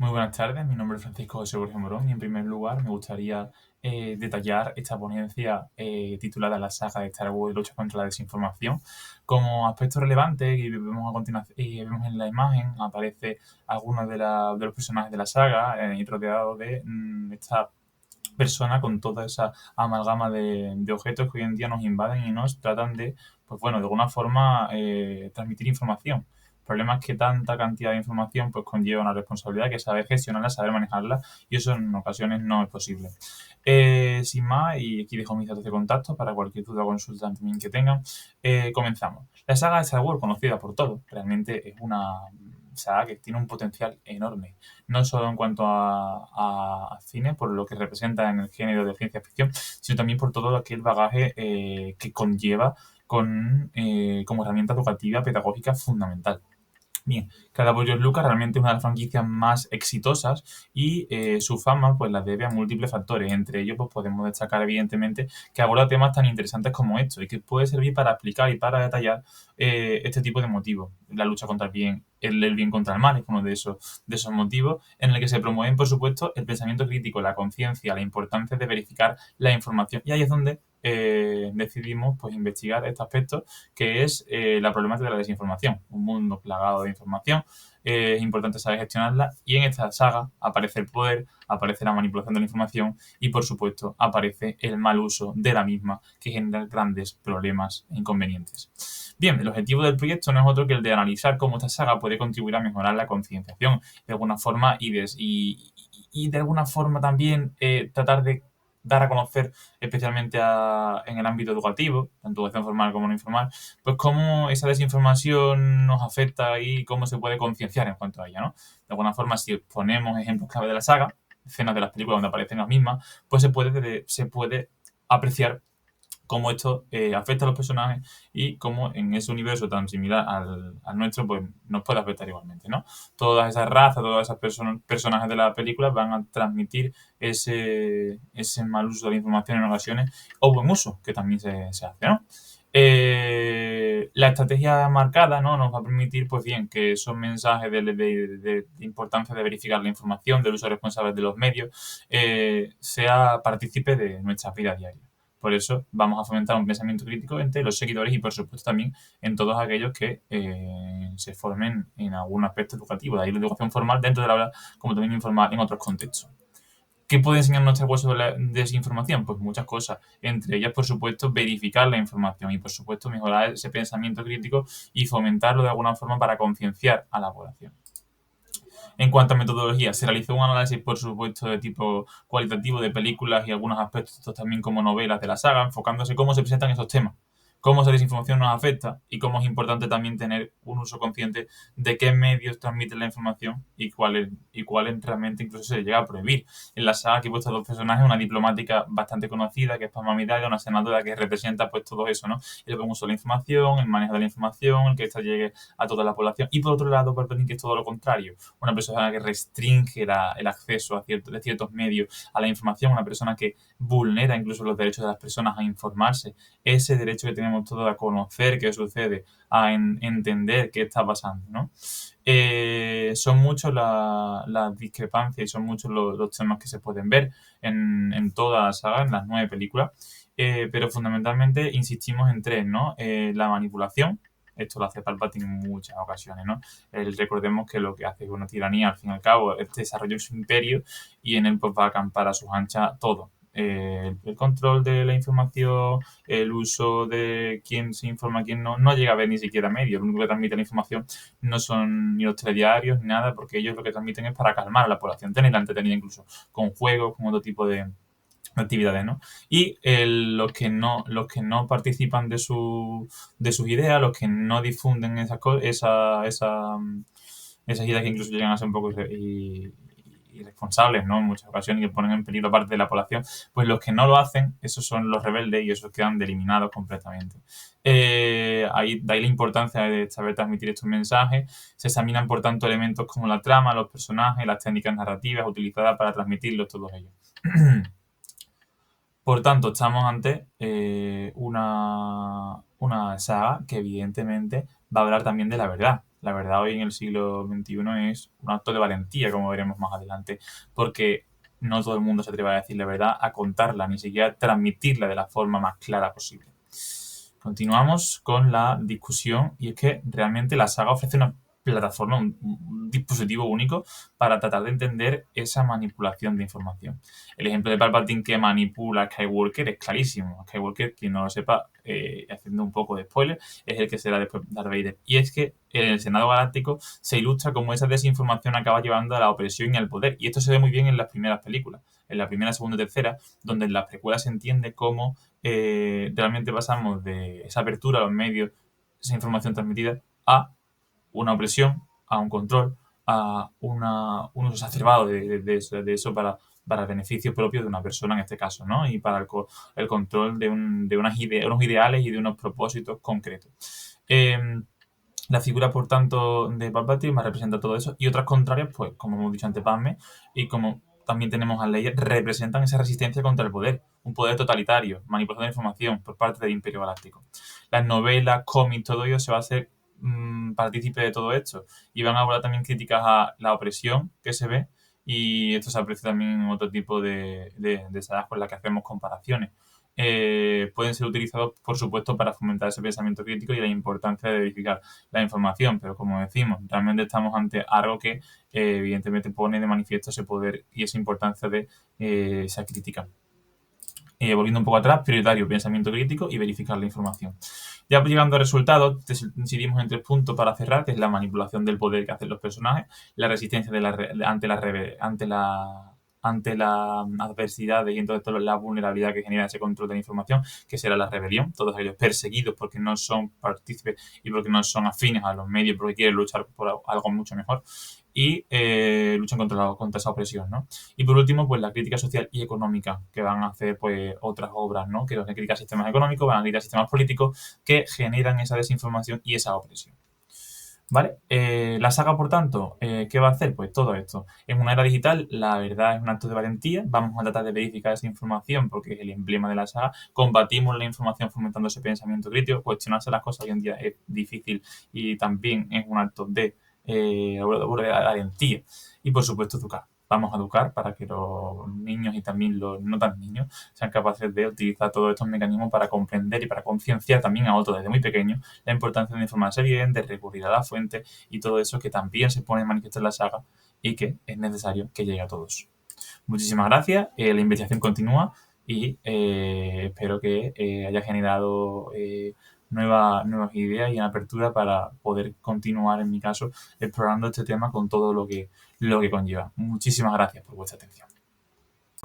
Muy buenas tardes, mi nombre es Francisco José Borges Morón y en primer lugar me gustaría detallar esta ponencia titulada La saga de Star Wars Lucha contra la desinformación. Como aspecto relevante y vemos a continuación y vemos en la imagen aparece algunos de los personajes de la saga y rodeado de esta persona con toda esa amalgama de objetos que hoy en día nos invaden y nos tratan de, pues bueno, de alguna forma transmitir información. El problema es que tanta cantidad de información pues conlleva una responsabilidad que saber gestionarla, saber manejarla y eso en ocasiones no es posible. Sin más, y aquí dejo mis datos de contacto para cualquier duda o consulta también que tengan. Comenzamos. La saga de Star Wars, conocida por todos, realmente es una saga que tiene un potencial enorme no solo en cuanto a cine, por lo que representa en el género de ciencia ficción, sino también por todo aquel bagaje que conlleva como herramienta educativa pedagógica fundamental. Bien, cada George Lucas realmente es una de las franquicias más exitosas y su fama pues la debe a múltiples factores. Entre ellos pues podemos destacar evidentemente que aborda temas tan interesantes como estos y que puede servir para explicar y para detallar este tipo de motivos. La lucha contra el bien contra el mal es uno de esos motivos en el que se promueven por supuesto el pensamiento crítico, la conciencia, la importancia de verificar la información y ahí es donde decidimos pues investigar este aspecto que es la problemática de la desinformación, un mundo plagado de información, es importante saber gestionarla y en esta saga aparece el poder, aparece la manipulación de la información y por supuesto aparece el mal uso de la misma que genera grandes problemas e inconvenientes. Bien, el objetivo del proyecto no es otro que el de analizar cómo esta saga puede contribuir a mejorar la concienciación de alguna forma y de alguna forma también tratar de dar a conocer especialmente en el ámbito educativo, tanto educación formal como no informal, pues cómo esa desinformación nos afecta y cómo se puede concienciar en cuanto a ella, ¿no? De alguna forma, si ponemos ejemplos clave de la saga, escenas de las películas donde aparecen las mismas, pues se puede apreciar cómo esto afecta a los personajes y cómo en ese universo tan similar al nuestro, pues nos puede afectar igualmente, ¿no? Todas esas razas, todas esas personajes de la película van a transmitir ese mal uso de la información en ocasiones o buen uso, que también se hace, ¿no? La estrategia marcada ¿no? nos va a permitir, pues bien, que esos mensajes de importancia de verificar la información, del uso responsable de los medios, sea partícipe de nuestra vida diaria. Por eso vamos a fomentar un pensamiento crítico entre los seguidores y, por supuesto, también en todos aquellos que se formen en algún aspecto educativo. De ahí la educación formal dentro del aula, como también informal en otros contextos. ¿Qué puede enseñarnos este curso de la desinformación? Pues muchas cosas. Entre ellas, por supuesto, verificar la información y, por supuesto, mejorar ese pensamiento crítico y fomentarlo de alguna forma para concienciar a la población. En cuanto a metodología, se realizó un análisis, por supuesto, de tipo cualitativo de películas y algunos aspectos también como novelas de la saga, enfocándose en cómo se presentan esos temas, cómo esa desinformación nos afecta y cómo es importante también tener un uso consciente de qué medios transmiten la información y cuáles realmente incluso se llega a prohibir. En la saga que he puesto dos personajes, una diplomática bastante conocida, que es Palma Miranda, una senadora que representa pues todo eso, ¿no? El buen uso de la información, el manejo de la información, el que esta llegue a toda la población. Y por otro lado, Palpatine, que es todo lo contrario, una persona que restringe el acceso de ciertos medios a la información, una persona que vulnera incluso los derechos de las personas a informarse, ese derecho que tenemos todos a conocer qué sucede, a entender qué está pasando, ¿no? Son muchos las discrepancias y son muchos los temas que se pueden ver en toda la saga, en las 9 películas, pero fundamentalmente insistimos en tres, ¿no? La manipulación, esto lo hace Palpatine en muchas ocasiones, ¿no? Recordemos que lo que hace es una tiranía, al fin y al cabo, es desarrollar su imperio y en él pues va a acampar a sus anchas todo. El control de la información, el uso de quién se informa, quién no, no llega a ver ni siquiera medios. Lo único que transmite la información no son ni los telediarios ni nada, porque ellos lo que transmiten es para calmar a la población, tenerla entretenida incluso con juegos, con otro tipo de actividades, ¿no? Y los que no participan de sus ideas, los que no difunden esas ideas que incluso llegan a ser un poco irresponsables, ¿no? En muchas ocasiones y que ponen en peligro parte de la población, pues los que no lo hacen, esos son los rebeldes y esos quedan eliminados completamente. De ahí la importancia de saber transmitir estos mensajes. Se examinan, por tanto, elementos como la trama, los personajes, las técnicas narrativas utilizadas para transmitirlos todos ellos. Por tanto, estamos ante una saga que evidentemente va a hablar también de la verdad. la verdad hoy en el siglo XXI es un acto de valentía, como veremos más adelante, porque no todo el mundo se atreve a decir la verdad, a contarla, ni siquiera transmitirla de la forma más clara posible. Continuamos con la discusión y es que realmente la saga ofrece una plataforma, un dispositivo único para tratar de entender esa manipulación de información. El ejemplo de Palpatine que manipula a Skywalker es clarísimo. Skywalker, quien no lo sepa, haciendo un poco de spoiler, es el que será después Darth Vader. Y es que en el Senado Galáctico se ilustra cómo esa desinformación acaba llevando a la opresión y al poder. Y esto se ve muy bien en las primeras películas, en la primera, segunda y tercera, donde en las precuelas se entiende cómo realmente pasamos de esa apertura a los medios, esa información transmitida, a una opresión, a un control, a un uso exacerbado de eso para el beneficio propio de una persona en este caso, ¿no? Y para el control de unos ideales y de unos propósitos concretos. La figura, por tanto, de Palpatine más representa todo eso y otras contrarias, pues, como hemos dicho antes, Padme, y como también tenemos a Leia, representan esa resistencia contra el poder, un poder totalitario, manipulación de información por parte del Imperio Galáctico. Las novelas, cómics, todo ello se va a hacer partícipe de todo esto y van a hablar también críticas a la opresión que se ve y esto se aprecia también en otro tipo de sagas con las que hacemos comparaciones. Pueden ser utilizados, por supuesto, para fomentar ese pensamiento crítico y la importancia de verificar la información, pero como decimos, realmente estamos ante algo que evidentemente pone de manifiesto ese poder y esa importancia de esa crítica. Volviendo un poco atrás, prioritario, pensamiento crítico y verificar la información. Ya llegando a resultados, decidimos en 3 puntos para cerrar, que es la manipulación del poder que hacen los personajes, la resistencia ante la adversidad y entonces toda la vulnerabilidad que genera ese control de la información, que será la rebelión, todos aquellos perseguidos porque no son partícipes y porque no son afines a los medios, porque quieren luchar por algo mucho mejor y luchan contra esa opresión, ¿no? Y por último, pues la crítica social y económica, que van a hacer pues otras obras, ¿no? Que van a criticar sistemas económicos, van a criticar sistemas políticos que generan esa desinformación y esa opresión. ¿Vale? La saga, por tanto, ¿qué va a hacer? Pues todo esto. En una era digital, la verdad es un acto de valentía. Vamos a tratar de verificar esa información porque es el emblema de la saga. Combatimos la información fomentando ese pensamiento crítico. Cuestionarse las cosas hoy en día es difícil y también es un acto de valentía. Y por supuesto, educar. Vamos a educar para que los niños y también los no tan niños sean capaces de utilizar todos estos mecanismos para comprender y para concienciar también a otros desde muy pequeños la importancia de informarse bien, de recurrir a la fuente y todo eso que también se pone en manifiesto en la saga y que es necesario que llegue a todos. Muchísimas gracias, la investigación continúa y espero que haya generado nuevas ideas y una apertura para poder continuar, en mi caso, explorando este tema con todo lo que conlleva. Muchísimas gracias por vuestra atención.